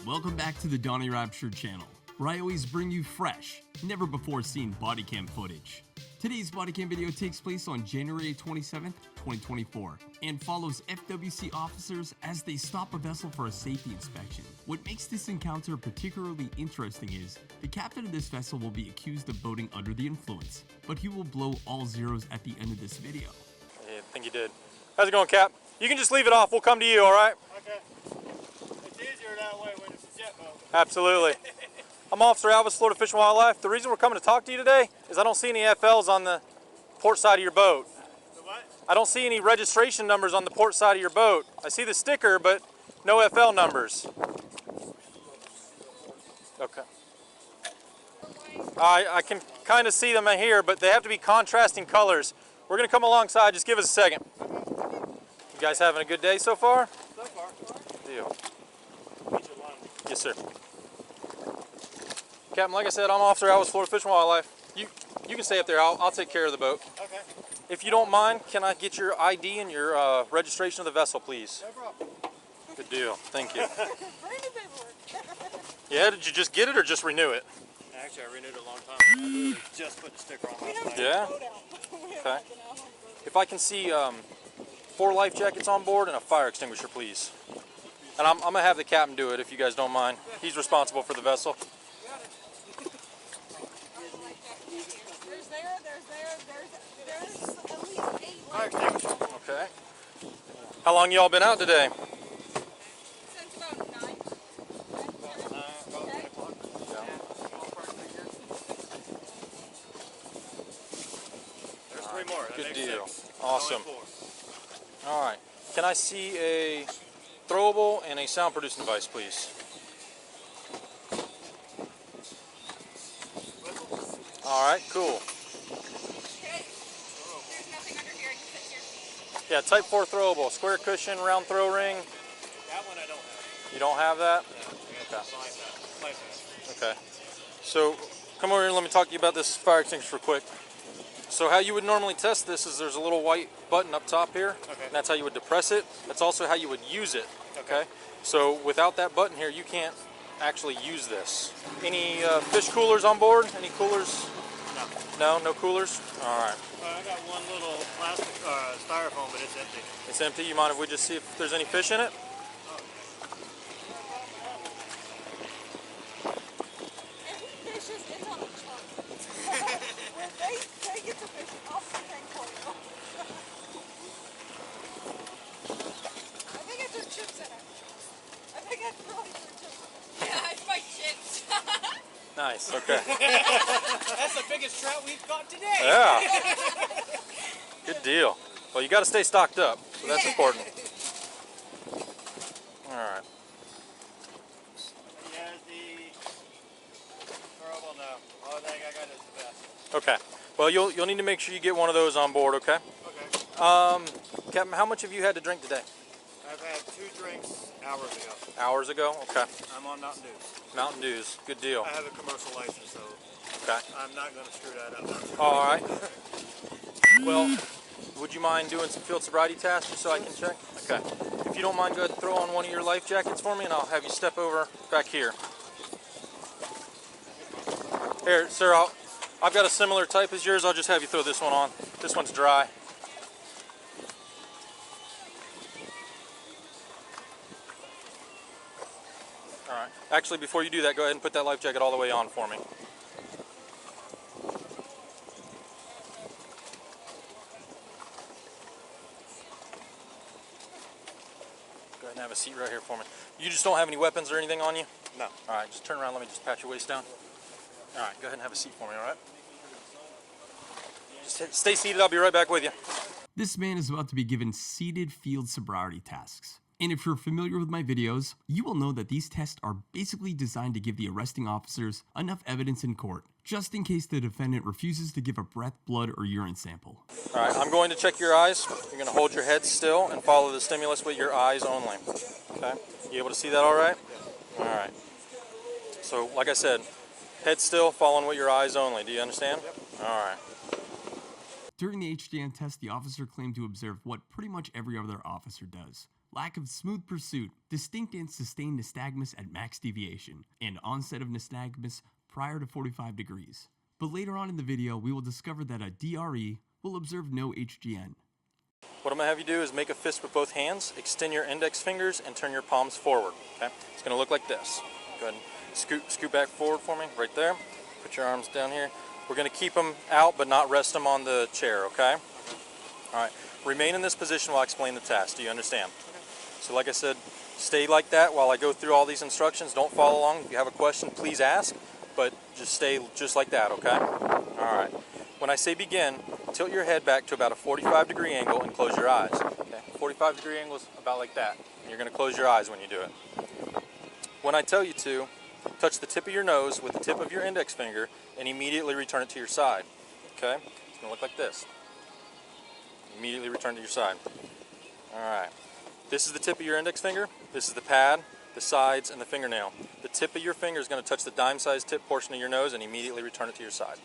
Welcome back to the Donny Rapture channel, where I always bring you fresh, never before seen body cam footage. Today's body cam video takes place on January 27th, 2024, and follows FWC officers as they stop a vessel for a safety inspection. What makes this encounter particularly interesting is, the captain of this vessel will be accused of boating under the influence, but he will blow all zeros at the end of this video. I think you did. How's it going, Cap? You can just leave it off, we'll come to you, alright? Okay. It's easier that way when it's a jet boat. Absolutely. I'm Officer Alvis, Florida Fish and Wildlife. The reason we're coming to talk to you today is I don't see any FLs on the port side of your boat. The what? I don't see any registration numbers on the port side of your boat. I see the sticker, but no FL numbers. Okay. I can kind of see them in here, but they have to be contrasting colors. We're going to come alongside. Just give us a second. You guys having a good day so far? So far. Deal. Yes, sir. Captain, like I said, I'm Officer Alvis, Florida Fish and Wildlife. You can stay up there. I'll take care of the boat. Okay. If you don't mind, can I get your ID and your registration of the vessel, please? No problem. Good deal. Thank you. Brand new paperwork. Yeah, did you just get it or just renew it? Actually, I renewed it a long time ago. I literally just put the sticker on last night. Yeah? Okay. If I can see 4 life jackets on board and a fire extinguisher, please. And I'm going to have the captain do it if you guys don't mind. He's responsible for the vessel. There's at least 8 Fire extinguisher. Okay. How long y'all been out today? since about 9. About 10 o'clock. There's 3 more. That Good makes deal. 6. Awesome. Only 4. All right. Can I see a throwable and a sound producing device, please? All right, cool. Okay. There's nothing under here. You sit here. Yeah, type 4 throwable, square cushion, round throw ring. That one I don't have. You don't have that? No, I got the life Okay. So come over here and let me talk to you about this fire extinguisher real quick. So how you would normally test this is there's a little white button up top here. Okay. And that's how you would depress it. That's also how you would use it. Okay. So without that button here, you can't actually use this. Any fish coolers on board? Any coolers? No. No coolers? All right. I got one little plastic styrofoam, but it's empty. It's empty. You mind if we just see if there's any fish in it? It's on the trunk. When they get to fishing, I'll hang for you. I think it's just chips in it. I think it's really just chips. Yeah, it's my chips. Nice. Okay. That's the biggest trout we've caught today. Yeah. Good deal. Well, you got to stay stocked up, so that's important. All right. Here's the throwable now. Only thing I got is the best. Okay. Well, you'll need to make sure you get one of those on board. Okay. Okay. Captain, how much have you had to drink today? I've had 2 drinks hours ago. Hours ago. Okay. I'm on Mountain Dew. Mountain Dews. Good deal. I have a commercial license, so Okay. I'm not going to screw that up. All right. Well, would you mind doing some field sobriety tests just so I can check? Okay. If you don't mind, go ahead and throw on one of your life jackets for me, and I'll have you step over back here. Here, sir, I've got a similar type as yours. I'll just have you throw this one on. This one's dry. All right. Actually, before you do that, go ahead and put that life jacket all the way on for me. Go ahead and have a seat right here for me. You just don't have any weapons or anything on you? No. All right, just turn around. Let me just pat your waist down. All right, go ahead and have a seat for me, all right? Just stay seated. I'll be right back with you. This man is about to be given seated field sobriety tasks. And if you're familiar with my videos, you will know that these tests are basically designed to give the arresting officers enough evidence in court, just in case the defendant refuses to give a breath, blood, or urine sample. All right, I'm going to check your eyes. You're going to hold your head still and follow the stimulus with your eyes only. Okay? You able to see that all right? All right. So, like I said, head still, following with your eyes only. Do you understand? All right. During the HGN test, the officer claimed to observe what pretty much every other officer does. Lack of smooth pursuit, distinct and sustained nystagmus at max deviation, and onset of nystagmus prior to 45 degrees. But later on in the video, we will discover that a DRE will observe no HGN. What I'm going to have you do is make a fist with both hands, extend your index fingers, and turn your palms forward. Okay? It's going to look like this. Go ahead and scoot back forward for me, right there. Put your arms down here. We're going to keep them out, but not rest them on the chair, okay? All right. Remain in this position while I explain the task. Do you understand? So like I said, stay like that while I go through all these instructions. Don't follow along. If you have a question, please ask, but just stay just like that, okay? All right. When I say begin, tilt your head back to about a 45-degree angle and close your eyes. Okay? 45-degree angle is about like that. And you're going to close your eyes when you do it. When I tell you to, touch the tip of your nose with the tip of your index finger and immediately return it to your side. Okay? It's going to look like this. Immediately return to your side. All right. This is the tip of your index finger. This is the pad, the sides, and the fingernail. The tip of your finger is going to touch the dime-sized tip portion of your nose and immediately return it to your side.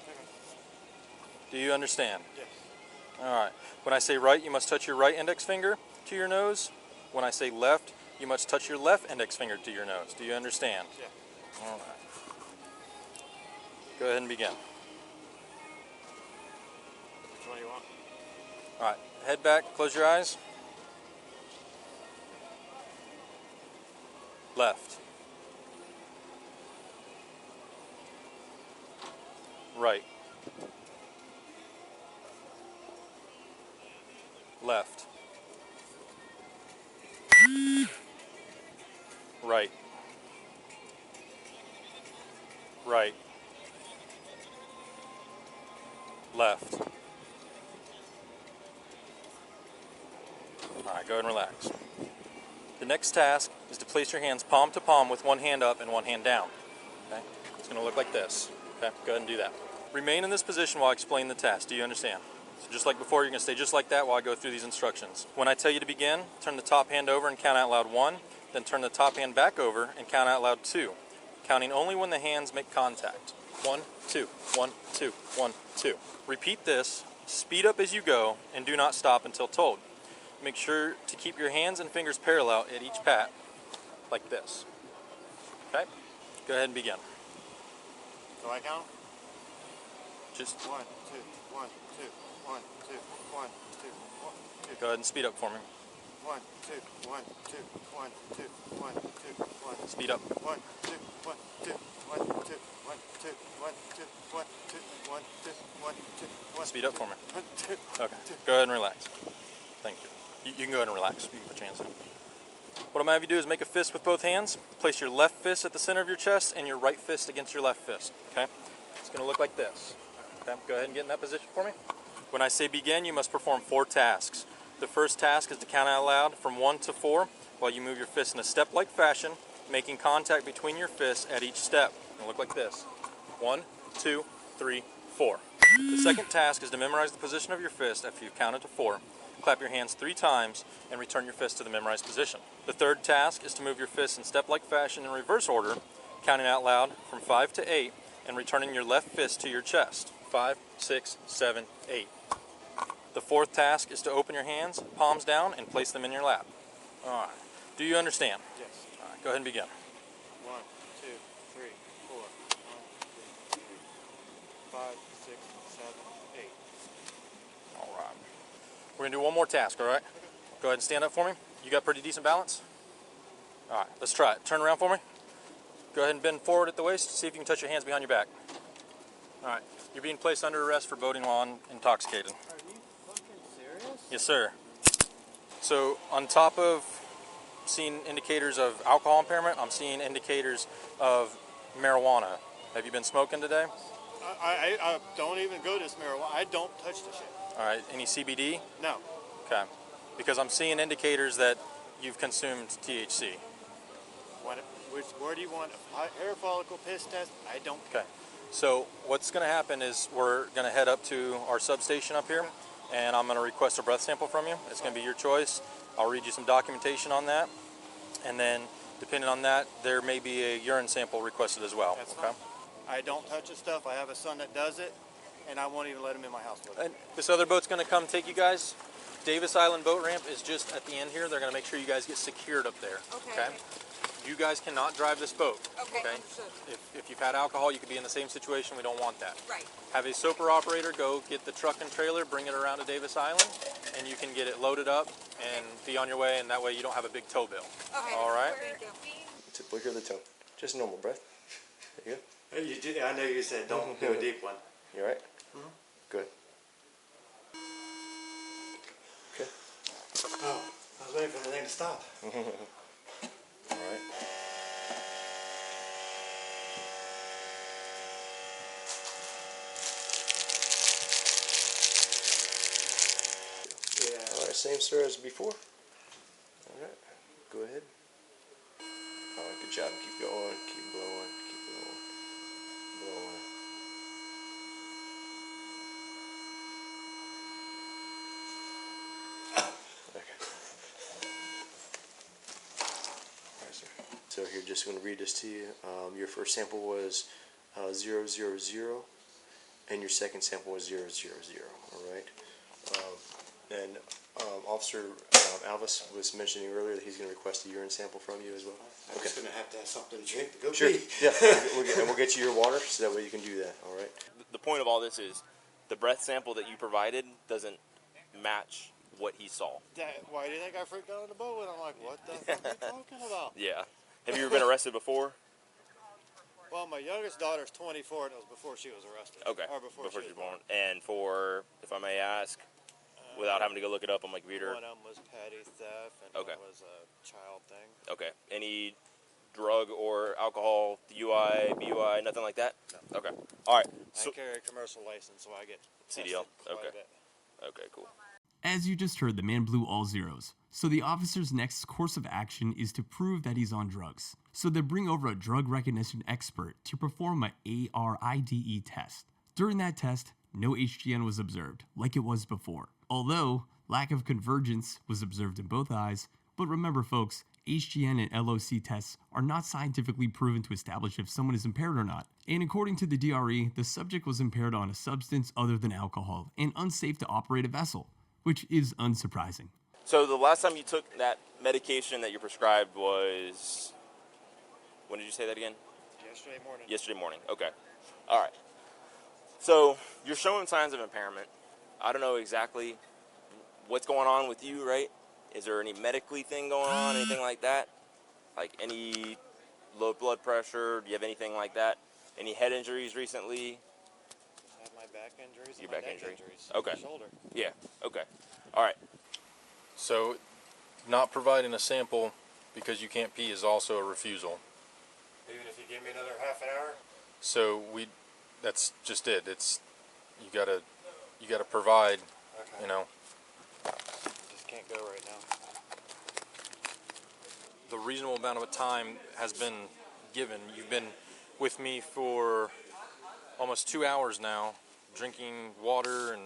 Do you understand? Yes. All right. When I say right, you must touch your right index finger to your nose. When I say left, you must touch your left index finger to your nose. Do you understand? Yeah. All right. Go ahead and begin. Which one do you want? All right. Head back. Close your eyes. Left. Right. Left. Right. Right. Left. All right, go ahead and relax. The next task is to place your hands palm to palm with one hand up and one hand down. Okay? It's going to look like this. Okay? Go ahead and do that. Remain in this position while I explain the task. Do you understand? So just like before, you're going to stay just like that while I go through these instructions. When I tell you to begin, turn the top hand over and count out loud 1, then turn the top hand back over and count out loud 2, counting only when the hands make contact. 1, 2, 1, 2, 1, 2. Repeat this, speed up as you go, and do not stop until told. Make sure to keep your hands and fingers parallel at each pat, like this. Okay? Go ahead and begin. So I count? Just 1, 2, 1, 2, 1, 2, 1, 2, 1, 2. go ahead and speed up for me. 1, 2, 1, 2, 1, 2, 1, 2, 1. Speed up. 1, 2, 1, 2, 1, 2, 1, 2, 1, 2, 1, 2, 1, 2, 1, 2, 1. Speed up for me. 1, 2. Okay. Go ahead and relax. Thank you. You can go ahead and relax. You can put your hands down. What I'm going to have you do is make a fist with both hands. Place your left fist at the center of your chest and your right fist against your left fist. Okay? It's going to look like this. Okay? Go ahead and get in that position for me. When I say begin, you must perform 4 tasks. The first task is to count out loud from 1 to 4 while you move your fist in a step-like fashion, making contact between your fists at each step. It'll look like this. 1, 2, 3, 4. The second task is to memorize the position of your fist after you've counted to 4. Clap your hands 3 times and return your fist to the memorized position. The third task is to move your fist in step-like fashion in reverse order, counting out loud from 5 to 8 and returning your left fist to your chest. 5, 6, 7, 8. The fourth task is to open your hands, palms down, and place them in your lap. All right. Do you understand? Yes. All right, go ahead and begin. 1, 2, 3, 4. 1, 2, 3, 5, 6, 7, 8. All right. We're going to do one more task, all right? Go ahead and stand up for me. You got pretty decent balance? All right, let's try it. Turn around for me. Go ahead and bend forward at the waist. See if you can touch your hands behind your back. All right. You're being placed under arrest for boating while intoxicated. Are you fucking serious? Yes, sir. So on top of seeing indicators of alcohol impairment, I'm seeing indicators of marijuana. Have you been smoking today? I don't even go to this marijuana. I don't touch the shit. All right. Any CBD? No. Okay. Because I'm seeing indicators that you've consumed THC. Where do you want a hair follicle piss test? I don't care. Okay. So what's going to happen is we're going to head up to our substation up here, and I'm going to request a breath sample from you. It's going to be your choice. I'll read you some documentation on that, and then depending on that, there may be a urine sample requested as well. That's okay. fine. I don't touch the stuff. I have a son that does it. and I won't even let him in my house with it. And this other boat's going to come take you guys. Davis Island boat ramp is just at the end here. They're going to make sure you guys get secured up there. Okay. You guys cannot drive this boat. Okay, understood. If you've had alcohol, you could be in the same situation. We don't want that. Right. Have a soper operator go get the truck and trailer, bring it around to Davis Island, and you can get it loaded up and be on your way, and that way you don't have a big tow bill. Okay. All right? Thank you. Typically hear the tone. Just normal breath. There you go. You did, I know you said don't do a deep one. You alright? Good. Okay. Oh, I was waiting for the thing to stop. Alright. Yeah. Alright, same sir as before. Alright, go ahead. Alright, good job. Keep going, keep blowing, keep blowing. Blowing. Okay. Alright, sir. So here, just going to read this to you. Your first sample was 000, and your second sample was 000. Alright. And Officer Alvis was mentioning earlier that he's going to request a urine sample from you as well. I'm just going to have something to drink to go Sure. pee. Yeah. And we'll get you your water so that way you can do that. All right. The point of all this is the breath sample that you provided doesn't match what he saw. Why do you think I freaked out on the boat? And I'm like, what the fuck are you talking about? Yeah. Have you ever been arrested before? Well, my youngest daughter's 24, and it was before she was arrested. Okay. Or before she was born. And for, if I may ask, without having to go look it up on my computer. One of them was petty theft, and Okay. one was a child thing. Okay. Any drug or alcohol, DUI, BUI, nothing like that? No. Okay. All right. So, I carry a commercial license, so I get CDL? tested quite a Okay. bit. okay, cool. As you just heard, the man blew all zeros. So the officer's next course of action is to prove that he's on drugs. So they bring over a drug recognition expert to perform a ARIDE test. During that test, no HGN was observed, like it was before. Although, lack of convergence was observed in both eyes. But remember folks, HGN and LOC tests are not scientifically proven to establish if someone is impaired or not. And according to the DRE, the subject was impaired on a substance other than alcohol and unsafe to operate a vessel, which is unsurprising. So the last time you took that medication that you prescribed was, when did you say that again? Yesterday morning. Yesterday morning. Okay. All right. So you're showing signs of impairment. I don't know exactly what's going on with you, right? Is there any medically thing going on, anything like that? Like any low blood pressure? Do you have anything like that? Any head injuries recently? I have my back injuries Your and my back neck injury? injuries. Okay. My shoulder. Yeah. Okay. All right. So, not providing a sample because you can't pee is also a refusal. Even if you give me another half an hour? So that's just it. It's you gotta provide. Okay. You know. Just can't go right now. The reasonable amount of time has been given. You've been with me for almost 2 hours now, drinking water, and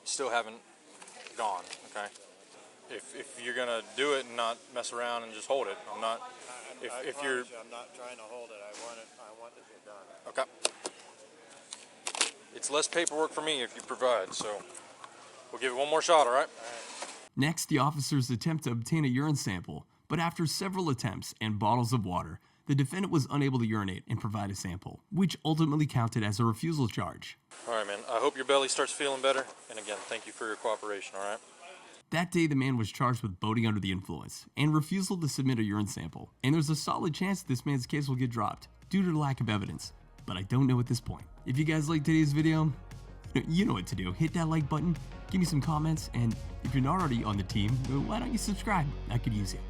still haven't gone. Okay. If you're gonna do it and not mess around and just hold it, I'm not. If you're, I'm not trying to hold it. I want to get done. okay. It's less paperwork for me if you provide. So we'll give it one more shot. All right. Next, the officers attempt to obtain a urine sample, but after several attempts and bottles of water, the defendant was unable to urinate and provide a sample, which ultimately counted as a refusal charge. All right, man. I hope your belly starts feeling better. And again, thank you for your cooperation. All right. That day, the man was charged with boating under the influence and refusal to submit a urine sample, and there's a solid chance this man's case will get dropped due to lack of evidence, but I don't know at this point. If you guys liked today's video, you know what to do. Hit that like button, give me some comments, and if you're not already on the team, why don't you subscribe? I could use it.